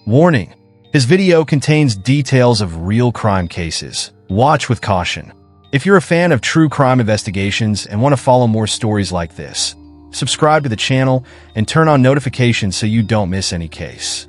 Warning: this video contains details of real crime cases. Watch with caution. If you're a fan of true crime investigations and want to follow more stories like this, subscribe to the channel and turn on notifications so you don't miss any case.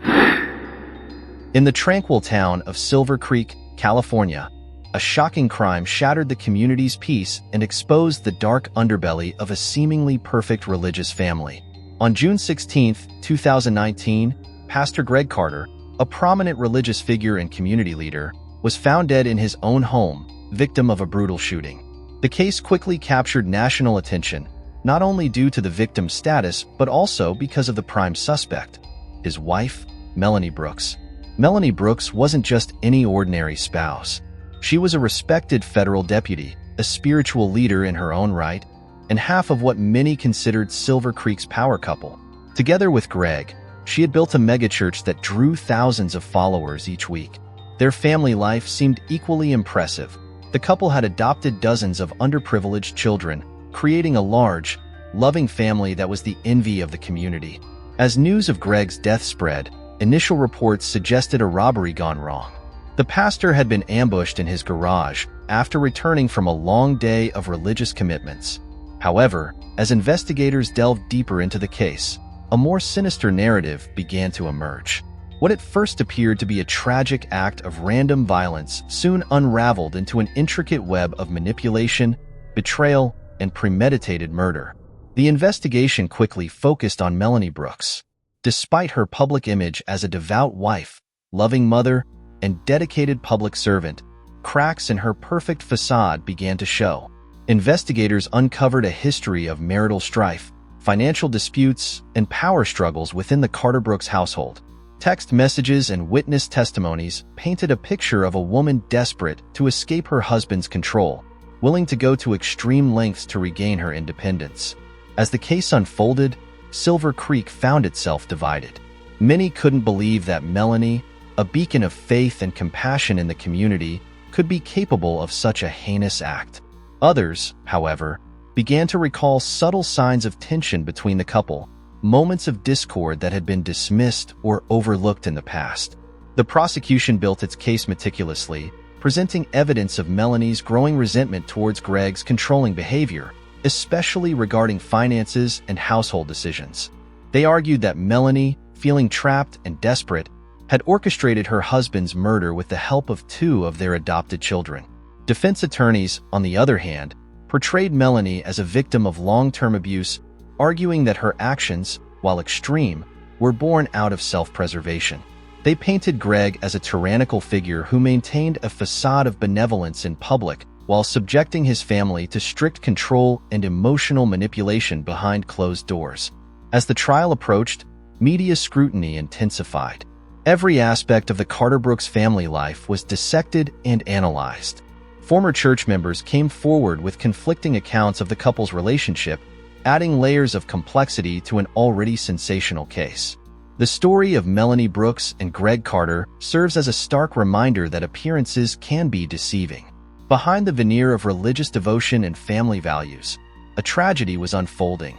In the tranquil town of Silver Creek, California, a shocking crime shattered the community's peace and exposed the dark underbelly of a seemingly perfect religious family. On June 16, 2019, Pastor Greg Carter, a prominent religious figure and community leader, was found dead in his own home, victim of a brutal shooting. The case quickly captured national attention, not only due to the victim's status, but also because of the prime suspect, his wife, Melanie Brooks. Melanie Brooks wasn't just any ordinary spouse. She was a respected federal deputy, a spiritual leader in her own right, and half of what many considered Silver Creek's power couple. Together with Greg, she had built a megachurch that drew thousands of followers each week. Their family life seemed equally impressive. The couple had adopted dozens of underprivileged children, creating a large, loving family that was the envy of the community. As news of Greg's death spread, initial reports suggested a robbery gone wrong. The pastor had been ambushed in his garage after returning from a long day of religious commitments. However, as investigators delved deeper into the case, a more sinister narrative began to emerge. What at first appeared to be a tragic act of random violence soon unraveled into an intricate web of manipulation, betrayal, and premeditated murder. The investigation quickly focused on Melanie Brooks. Despite her public image as a devout wife, loving mother, and dedicated public servant, cracks in her perfect facade began to show. Investigators uncovered a history of marital strife, financial disputes, and power struggles within the Carter Brooks household. Text messages and witness testimonies painted a picture of a woman desperate to escape her husband's control, willing to go to extreme lengths to regain her independence. As the case unfolded, Silver Creek found itself divided. Many couldn't believe that Melanie, a beacon of faith and compassion in the community, could be capable of such a heinous act. Others, however, began to recall subtle signs of tension between the couple, moments of discord that had been dismissed or overlooked in the past. The prosecution built its case meticulously, presenting evidence of Melanie's growing resentment towards Greg's controlling behavior, especially regarding finances and household decisions. They argued that Melanie, feeling trapped and desperate, had orchestrated her husband's murder with the help of two of their adopted children. Defense attorneys, on the other hand, portrayed Melanie as a victim of long-term abuse, arguing that her actions, while extreme, were born out of self-preservation. They painted Greg as a tyrannical figure who maintained a facade of benevolence in public while subjecting his family to strict control and emotional manipulation behind closed doors. As the trial approached, media scrutiny intensified. Every aspect of the Carter Brooks family life was dissected and analyzed. Former church members came forward with conflicting accounts of the couple's relationship, adding layers of complexity to an already sensational case. The story of Melanie Brooks and Greg Carter serves as a stark reminder that appearances can be deceiving. Behind the veneer of religious devotion and family values, a tragedy was unfolding,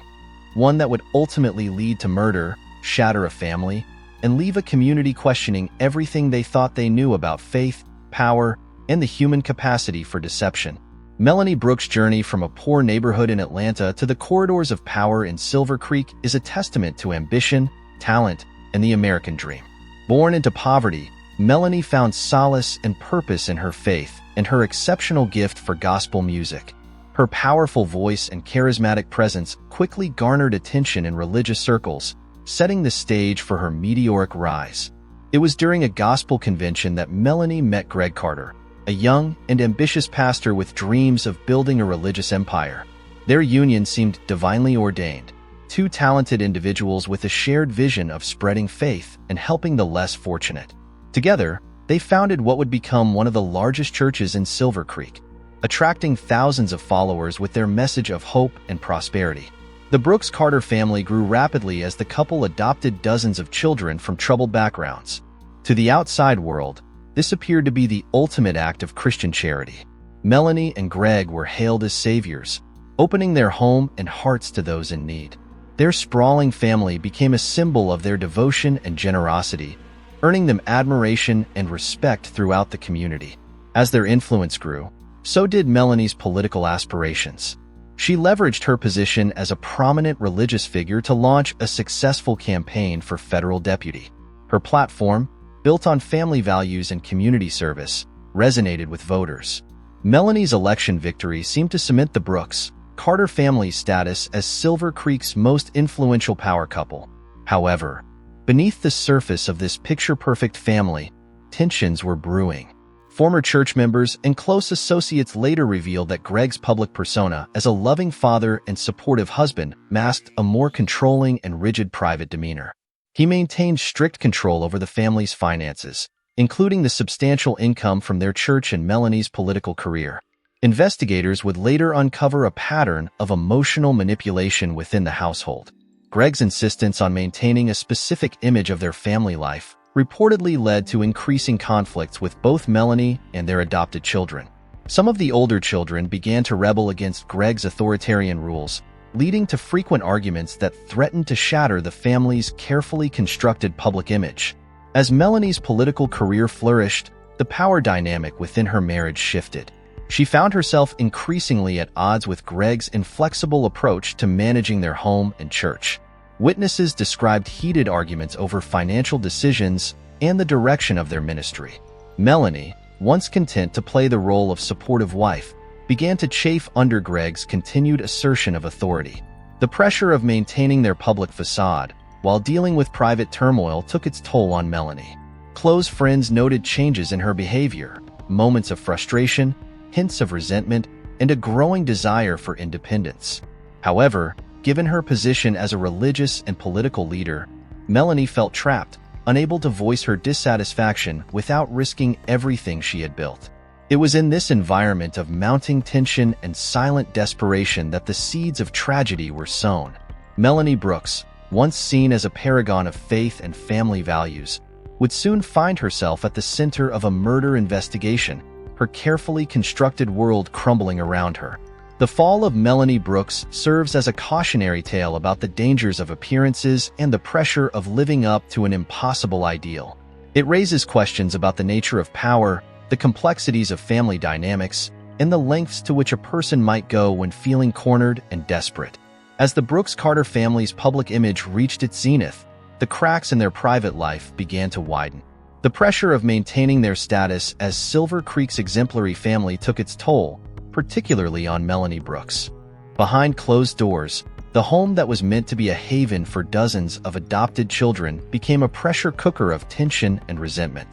one that would ultimately lead to murder, shatter a family, and leave a community questioning everything they thought they knew about faith, power, and the human capacity for deception. Melanie Brooks' journey from a poor neighborhood in Atlanta to the corridors of power in Silver Creek is a testament to ambition, talent, and the American dream. Born into poverty, Melanie found solace and purpose in her faith and her exceptional gift for gospel music. Her powerful voice and charismatic presence quickly garnered attention in religious circles, setting the stage for her meteoric rise. It was during a gospel convention that Melanie met Greg Carter, a young and ambitious pastor with dreams of building a religious empire. Their union seemed divinely ordained, two talented individuals with a shared vision of spreading faith and helping the less fortunate. Together, they founded what would become one of the largest churches in Silver Creek, attracting thousands of followers with their message of hope and prosperity. The Brooks-Carter family grew rapidly as the couple adopted dozens of children from troubled backgrounds. To the outside world, this appeared to be the ultimate act of Christian charity. Melanie and Greg were hailed as saviors, opening their home and hearts to those in need. Their sprawling family became a symbol of their devotion and generosity, earning them admiration and respect throughout the community. As their influence grew, so did Melanie's political aspirations. She leveraged her position as a prominent religious figure to launch a successful campaign for federal deputy. Her platform, built on family values and community service, resonated with voters. Melanie's election victory seemed to cement the Brooks Carter family's status as Silver Creek's most influential power couple. However, beneath the surface of this picture-perfect family, tensions were brewing. Former church members and close associates later revealed that Greg's public persona as a loving father and supportive husband masked a more controlling and rigid private demeanor. He maintained strict control over the family's finances, including the substantial income from their church and Melanie's political career. Investigators would later uncover a pattern of emotional manipulation within the household. Greg's insistence on maintaining a specific image of their family life reportedly led to increasing conflicts with both Melanie and their adopted children. Some of the older children began to rebel against Greg's authoritarian rules, leading to frequent arguments that threatened to shatter the family's carefully constructed public image. As Melanie's political career flourished, the power dynamic within her marriage shifted. She found herself increasingly at odds with Greg's inflexible approach to managing their home and church. Witnesses described heated arguments over financial decisions and the direction of their ministry. Melanie, once content to play the role of supportive wife, began to chafe under Greg's continued assertion of authority. The pressure of maintaining their public facade while dealing with private turmoil took its toll on Melanie. Close friends noted changes in her behavior, moments of frustration, hints of resentment, and a growing desire for independence. However, given her position as a religious and political leader, Melanie felt trapped, unable to voice her dissatisfaction without risking everything she had built. It was in this environment of mounting tension and silent desperation that the seeds of tragedy were sown. Melanie Brooks, once seen as a paragon of faith and family values, would soon find herself at the center of a murder investigation, her carefully constructed world crumbling around her. The fall of Melanie Brooks serves as a cautionary tale about the dangers of appearances and the pressure of living up to an impossible ideal. It raises questions about the nature of power, the complexities of family dynamics, and the lengths to which a person might go when feeling cornered and desperate. As the Brooks Carter family's public image reached its zenith, the cracks in their private life began to widen. The pressure of maintaining their status as Silver Creek's exemplary family took its toll, particularly on Melanie Brooks. Behind closed doors, the home that was meant to be a haven for dozens of adopted children became a pressure cooker of tension and resentment.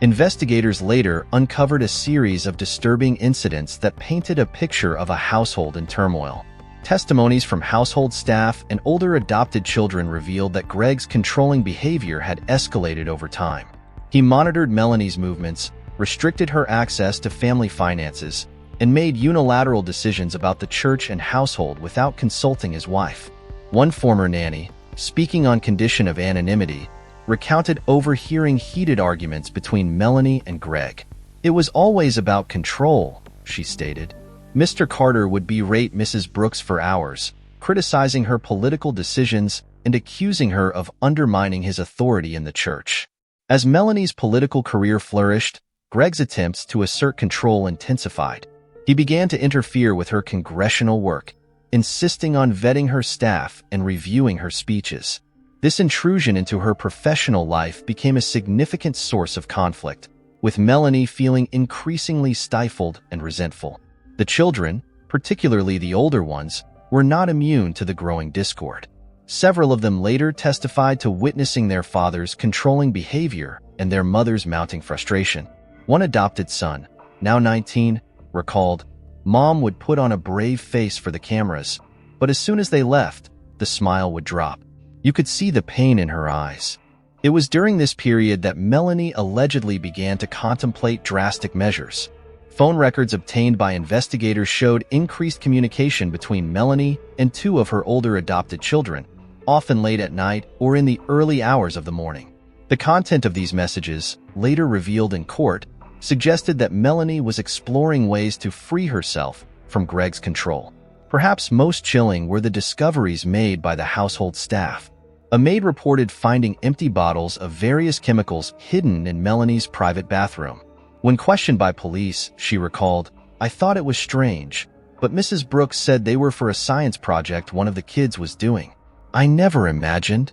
Investigators later uncovered a series of disturbing incidents that painted a picture of a household in turmoil. Testimonies from household staff and older adopted children revealed that Greg's controlling behavior had escalated over time. He monitored Melanie's movements, restricted her access to family finances, and made unilateral decisions about the church and household without consulting his wife. One former nanny, speaking on condition of anonymity, recounted overhearing heated arguments between Melanie and Greg. "It was always about control," she stated. Mr. Carter would berate Mrs. Brooks for hours, criticizing her political decisions and accusing her of undermining his authority in the church. As Melanie's political career flourished, Greg's attempts to assert control intensified. He began to interfere with her congressional work, insisting on vetting her staff and reviewing her speeches. This intrusion into her professional life became a significant source of conflict, with Melanie feeling increasingly stifled and resentful. The children, particularly the older ones, were not immune to the growing discord. Several of them later testified to witnessing their father's controlling behavior and their mother's mounting frustration. One adopted son, now 19, recalled, "Mom would put on a brave face for the cameras, but as soon as they left, the smile would drop. You could see the pain in her eyes." It was during this period that Melanie allegedly began to contemplate drastic measures. Phone records obtained by investigators showed increased communication between Melanie and two of her older adopted children, often late at night or in the early hours of the morning. The content of these messages, later revealed in court, suggested that Melanie was exploring ways to free herself from Greg's control. Perhaps most chilling were the discoveries made by the household staff. A maid reported finding empty bottles of various chemicals hidden in Melanie's private bathroom. When questioned by police, she recalled, "I thought it was strange, but Mrs. Brooks said they were for a science project one of the kids was doing. I never imagined."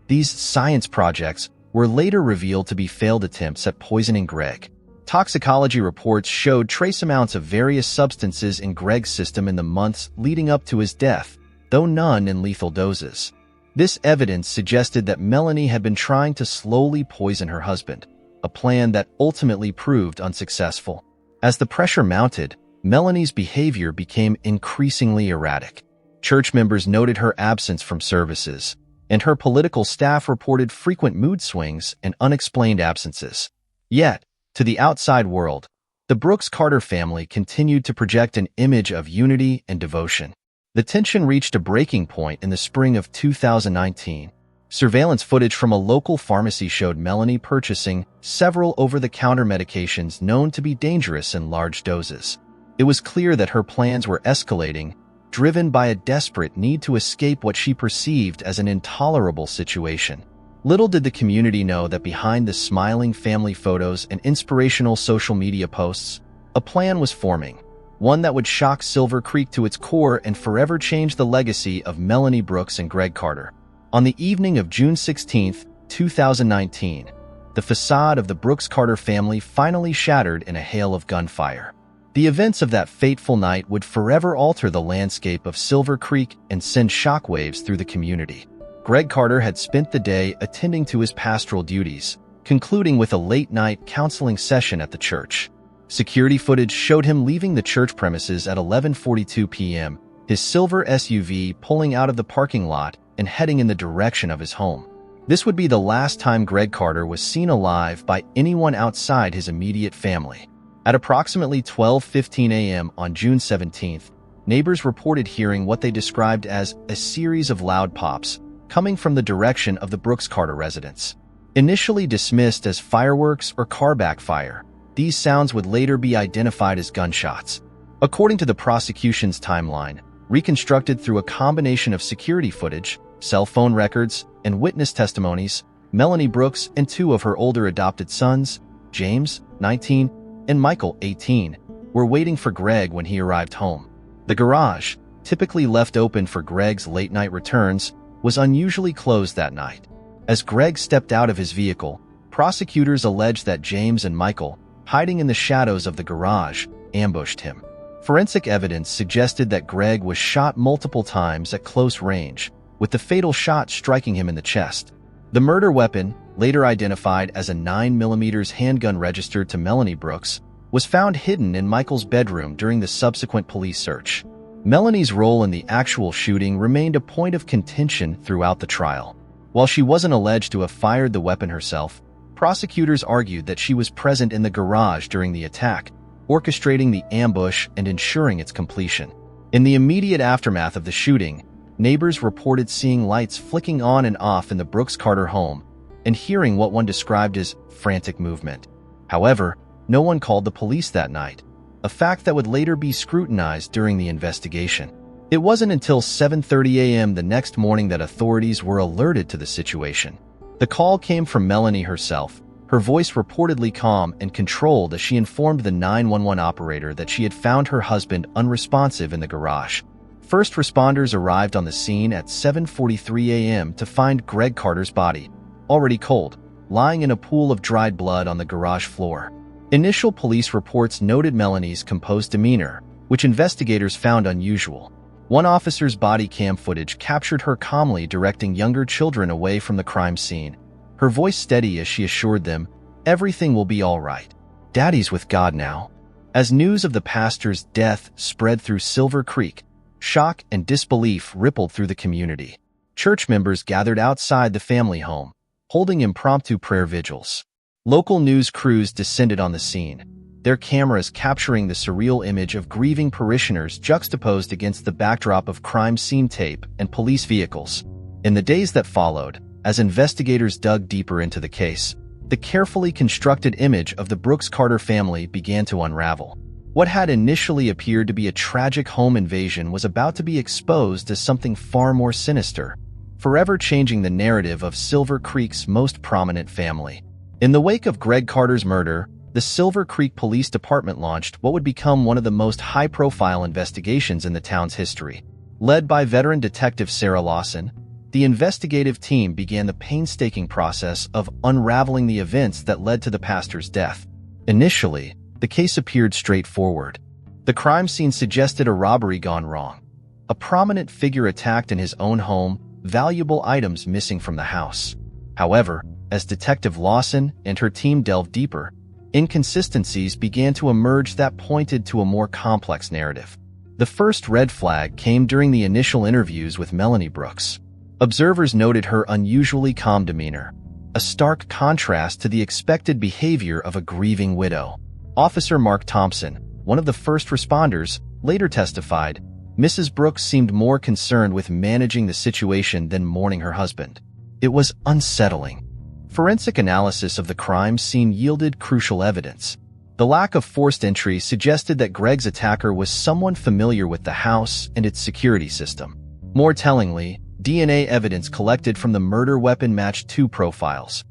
These science projects were later revealed to be failed attempts at poisoning Greg. Toxicology reports showed trace amounts of various substances in Greg's system in the months leading up to his death, though none in lethal doses. This evidence suggested that Melanie had been trying to slowly poison her husband, a plan that ultimately proved unsuccessful. As the pressure mounted, Melanie's behavior became increasingly erratic. Church members noted her absence from services, and her political staff reported frequent mood swings and unexplained absences. Yet, to the outside world, the Brooks-Carter family continued to project an image of unity and devotion. The tension reached a breaking point in the spring of 2019. Surveillance footage from a local pharmacy showed Melanie purchasing several over-the-counter medications known to be dangerous in large doses. It was clear that her plans were escalating, driven by a desperate need to escape what she perceived as an intolerable situation. Little did the community know that behind the smiling family photos and inspirational social media posts, a plan was forming, one that would shock Silver Creek to its core and forever change the legacy of Melanie Brooks and Greg Carter. On the evening of June 16, 2019, the facade of the Brooks-Carter family finally shattered in a hail of gunfire. The events of that fateful night would forever alter the landscape of Silver Creek and send shockwaves through the community. Greg Carter had spent the day attending to his pastoral duties, concluding with a late-night counseling session at the church. Security footage showed him leaving the church premises at 11:42 p.m., his silver SUV pulling out of the parking lot and heading in the direction of his home. This would be the last time Greg Carter was seen alive by anyone outside his immediate family. At approximately 12:15 a.m. on June 17th, neighbors reported hearing what they described as a series of loud pops coming from the direction of the Brooks-Carter residence. Initially dismissed as fireworks or car backfire, these sounds would later be identified as gunshots. According to the prosecution's timeline, reconstructed through a combination of security footage, cell phone records, and witness testimonies, Melanie Brooks and two of her older adopted sons, James, 19, and Michael, 18, were waiting for Greg when he arrived home. The garage, typically left open for Greg's late-night returns, was unusually closed that night. As Greg stepped out of his vehicle, prosecutors alleged that James and Michael, hiding in the shadows of the garage, ambushed him. Forensic evidence suggested that Greg was shot multiple times at close range, with the fatal shot striking him in the chest. The murder weapon, later identified as a 9mm handgun registered to Melanie Brooks, was found hidden in Michael's bedroom during the subsequent police search. Melanie's role in the actual shooting remained a point of contention throughout the trial. While she wasn't alleged to have fired the weapon herself, prosecutors argued that she was present in the garage during the attack, orchestrating the ambush and ensuring its completion. In the immediate aftermath of the shooting, neighbors reported seeing lights flicking on and off in the Brooks-Carter home and hearing what one described as frantic movement. However, no one called the police that night, a fact that would later be scrutinized during the investigation. It wasn't until 7:30 a.m. the next morning that authorities were alerted to the situation. The call came from Melanie herself, her voice reportedly calm and controlled as she informed the 911 operator that she had found her husband unresponsive in the garage. First responders arrived on the scene at 7:43 a.m. to find Greg Carter's body, already cold, lying in a pool of dried blood on the garage floor. Initial police reports noted Melanie's composed demeanor, which investigators found unusual. One officer's body cam footage captured her calmly directing younger children away from the crime scene, her voice steady as she assured them, "Everything will be all right. Daddy's with God now." As news of the pastor's death spread through Silver Creek, shock and disbelief rippled through the community. Church members gathered outside the family home, holding impromptu prayer vigils. Local news crews descended on the scene, their cameras capturing the surreal image of grieving parishioners juxtaposed against the backdrop of crime scene tape and police vehicles. In the days that followed, as investigators dug deeper into the case, the carefully constructed image of the Brooks-Carter family began to unravel. What had initially appeared to be a tragic home invasion was about to be exposed as something far more sinister. forever changing the narrative of Silver Creek's most prominent family. In the wake of Greg Carter's murder, the Silver Creek Police Department launched what would become one of the most high-profile investigations in the town's history. Led by veteran detective Sarah Lawson, the investigative team began the painstaking process of unraveling the events that led to the pastor's death. Initially, the case appeared straightforward. The crime scene suggested a robbery gone wrong. A prominent figure attacked in his own home, valuable items missing from the house. However, as Detective Lawson and her team delved deeper, inconsistencies began to emerge that pointed to a more complex narrative. The first red flag came during the initial interviews with Melanie Brooks. Observers noted her unusually calm demeanor, a stark contrast to the expected behavior of a grieving widow. Officer Mark Thompson, one of the first responders, later testified, Mrs. Brooks seemed more concerned with managing the situation than mourning her husband. It was unsettling. Forensic analysis of the crime scene yielded crucial evidence. The lack of forced entry suggested that Greg's attacker was someone familiar with the house and its security system. More tellingly, DNA evidence collected from the murder weapon matched two profiles: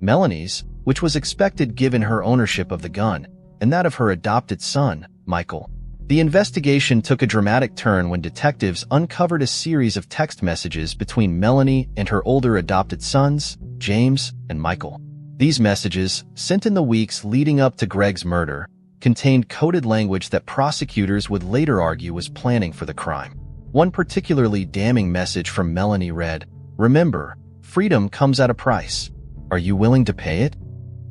Melanie's, which was expected given her ownership of the gun, and that of her adopted son, Michael. The investigation took a dramatic turn when detectives uncovered a series of text messages between Melanie and her older adopted sons, James and Michael. These messages, sent in the weeks leading up to Greg's murder, contained coded language that prosecutors would later argue was planning for the crime. One particularly damning message from Melanie read, "Remember, freedom comes at a price. Are you willing to pay it?"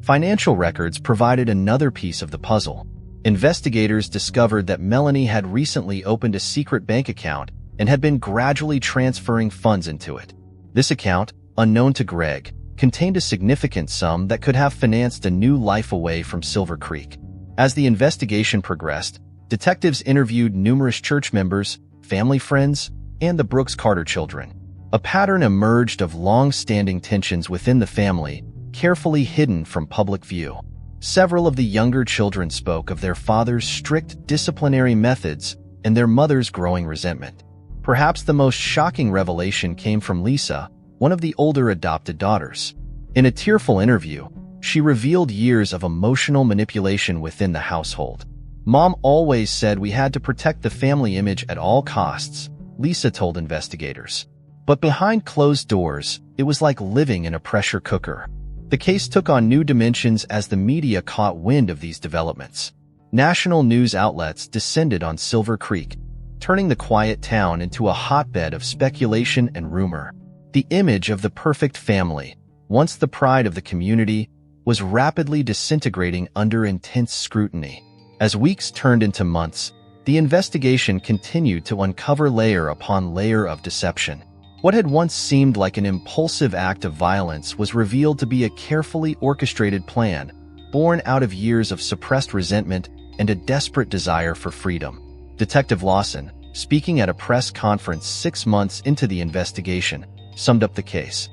Financial records provided another piece of the puzzle. Investigators discovered that Melanie had recently opened a secret bank account and had been gradually transferring funds into it. This account, unknown to Greg, contained a significant sum that could have financed a new life away from Silver Creek. As the investigation progressed, detectives interviewed numerous church members, family friends, and the Brooks Carter children. A pattern emerged of long-standing tensions within the family, carefully hidden from public view. Several of the younger children spoke of their father's strict disciplinary methods and their mother's growing resentment. Perhaps the most shocking revelation came from Lisa, one of the older adopted daughters. In a tearful interview, she revealed years of emotional manipulation within the household. "Mom always said we had to protect the family image at all costs," Lisa told investigators. But behind closed doors, it was like living in a pressure cooker. The case took on new dimensions as the media caught wind of these developments. National news outlets descended on Silver Creek, turning the quiet town into a hotbed of speculation and rumor. The image of the perfect family, once the pride of the community, was rapidly disintegrating under intense scrutiny. As weeks turned into months, the investigation continued to uncover layer upon layer of deception. What had once seemed like an impulsive act of violence was revealed to be a carefully orchestrated plan, born out of years of suppressed resentment and a desperate desire for freedom. Detective Lawson, speaking at a press conference 6 months into the investigation, summed up the case.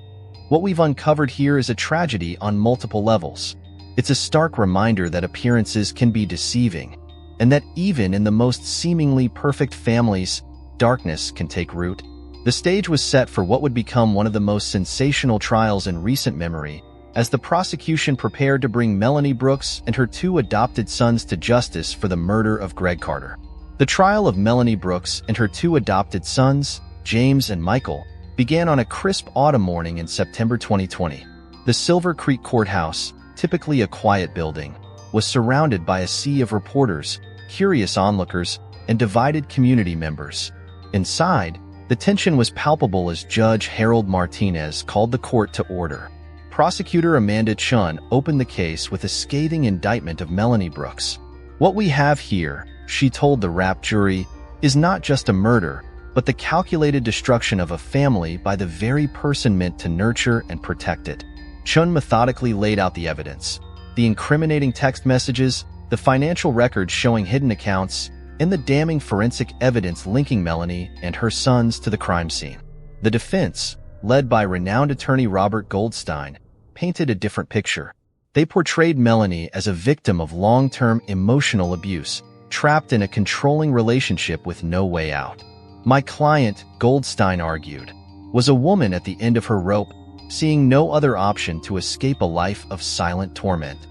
"What we've uncovered here is a tragedy on multiple levels. It's a stark reminder that appearances can be deceiving, and that even in the most seemingly perfect families, darkness can take root." The stage was set for what would become one of the most sensational trials in recent memory, as the prosecution prepared to bring Melanie Brooks and her 2 adopted sons to justice for the murder of Greg Carter. The trial of Melanie Brooks and her 2 adopted sons, James and Michael, began on a crisp autumn morning in September 2020. The Silver Creek Courthouse, typically a quiet building, was surrounded by a sea of reporters, curious onlookers, and divided community members. Inside, the tension was palpable as Judge Harold Martinez called the court to order. Prosecutor Amanda Chun opened the case with a scathing indictment of Melanie Brooks. "What we have here," she told the rapt jury, "is not just a murder, but the calculated destruction of a family by the very person meant to nurture and protect it." Chun methodically laid out the evidence: the incriminating text messages, the financial records showing hidden accounts, and the damning forensic evidence linking Melanie and her sons to the crime scene. The defense, led by renowned attorney Robert Goldstein, painted a different picture. They portrayed Melanie as a victim of long-term emotional abuse, trapped in a controlling relationship with no way out. "My client," Goldstein argued, was a woman at the end of her rope, seeing no other option to escape a life of silent torment.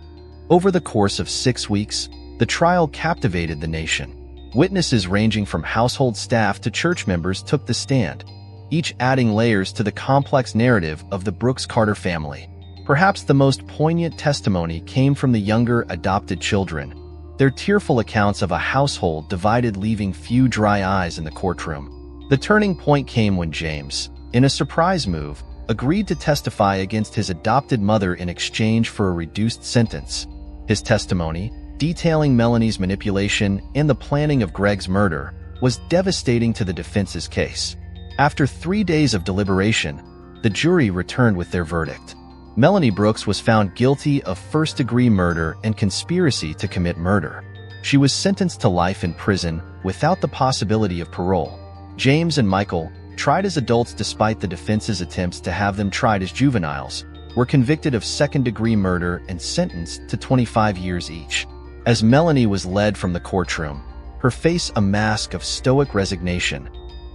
Over the course of 6 weeks, the trial captivated the nation. Witnesses ranging from household staff to church members took the stand, each adding layers to the complex narrative of the Brooks Carter family. Perhaps the most poignant testimony came from the younger adopted children, their tearful accounts of a household divided, leaving few dry eyes in the courtroom. The turning point came when James, in a surprise move, agreed to testify against his adopted mother in exchange for a reduced sentence. His testimony, detailing Melanie's manipulation and the planning of Greg's murder, was devastating to the defense's case. After 3 days of deliberation, the jury returned with their verdict. Melanie Brooks was found guilty of first-degree murder and conspiracy to commit murder. She was sentenced to life in prison without the possibility of parole. James and Michael, tried as adults despite the defense's attempts to have them tried as juveniles, were convicted of second-degree murder and sentenced to 25 years each. As Melanie was led from the courtroom, her face a mask of stoic resignation,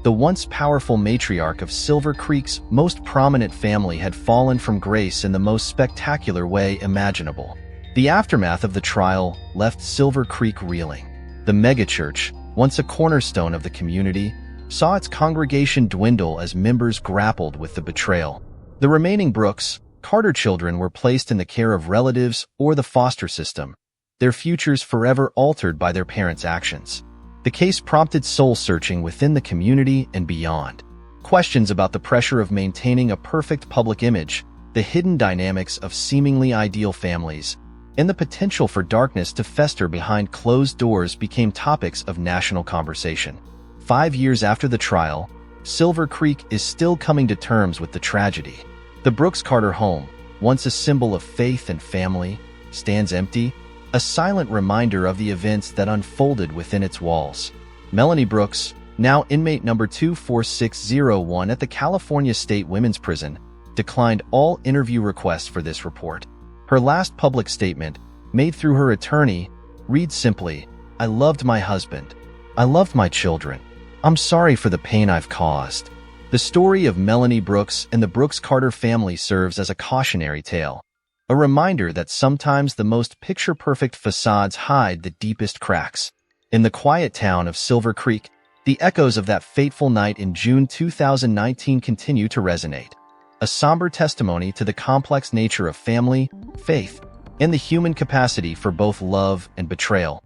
the once powerful matriarch of Silver Creek's most prominent family had fallen from grace in the most spectacular way imaginable. The aftermath of the trial left Silver Creek reeling. The megachurch, once a cornerstone of the community, saw its congregation dwindle as members grappled with the betrayal. The remaining Brooks Carter children were placed in the care of relatives or the foster system, their futures forever altered by their parents' actions. The case prompted soul-searching within the community and beyond. Questions about the pressure of maintaining a perfect public image, the hidden dynamics of seemingly ideal families, and the potential for darkness to fester behind closed doors became topics of national conversation. 5 years after the trial, Silver Creek is still coming to terms with the tragedy. The Brooks Carter home, once a symbol of faith and family, stands empty, a silent reminder of the events that unfolded within its walls. Melanie Brooks, now inmate number 24601 at the California State Women's Prison, declined all interview requests for this report. Her last public statement, made through her attorney, reads simply, "I loved my husband. I loved my children. I'm sorry for the pain I've caused." The story of Melanie Brooks and the Brooks Carter family serves as a cautionary tale, a reminder that sometimes the most picture-perfect facades hide the deepest cracks. In the quiet town of Silver Creek, the echoes of that fateful night in June 2019 continue to resonate, a somber testimony to the complex nature of family, faith, and the human capacity for both love and betrayal.